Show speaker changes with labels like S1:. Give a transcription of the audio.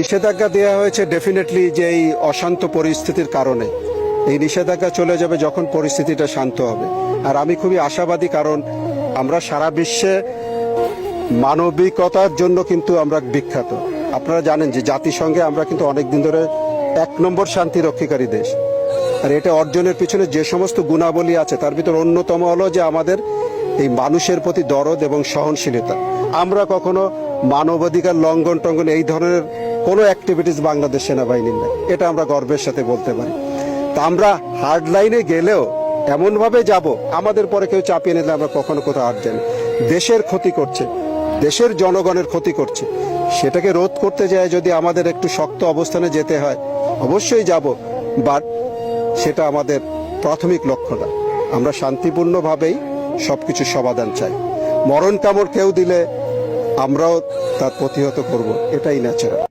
S1: নিষেধাজ্ঞা দেওয়া হয়েছে ডেফিনেটলি যে এই অশান্ত পরিস্থিতির কারণে। এই নিষেধাজ্ঞা চলে যাবে যখন পরিস্থিতিটা শান্ত হবে। আর আমি খুবই আশাবাদী, কারণ আমরা সারা বিশ্বে মানবিকতার জন্য কিন্তু আমরা বিখ্যাত। আপনারা জানেন যে জাতিসংঘে আমরা কিন্তু অনেকদিন ধরে 1 নম্বর শান্তি রক্ষাকারী দেশ। আর এটা অর্জনের পিছনে যে সমস্ত গুণাবলী আছে তার ভিতর অন্যতম হলো যে আমাদের এই মানুষের প্রতি দরদ এবং সহনশীলতা। আমরা কখনো মানবাধিকার লঙ্ঘন টঙ্ঘন এই ধরনের কোনো অ্যাক্টিভিটিস বাংলাদেশ সেনাবাহিনীর নেই, এটা আমরা গর্বের সাথে বলতে পারি। তা আমরা হার্ড লাইনে গেলেও এমনভাবে যাব আমাদের পরে কেউ চাপিয়ে নিলে আমরা কখনো কোথাও হার যাই না। দেশের ক্ষতি করছে, দেশের জনগণের ক্ষতি করছে, সেটাকে রোধ করতে যায় যদি আমাদের একটু শক্ত অবস্থানে যেতে হয় অবশ্যই যাব, বাট সেটা আমাদের প্রাথমিক লক্ষ্য না। আমরা শান্তিপূর্ণভাবেই সবকিছু সমাধান চাই। মরণ কামড় কেউ দিলে আমরাও তার প্রতিহত করব, এটাই ন্যাচারাল।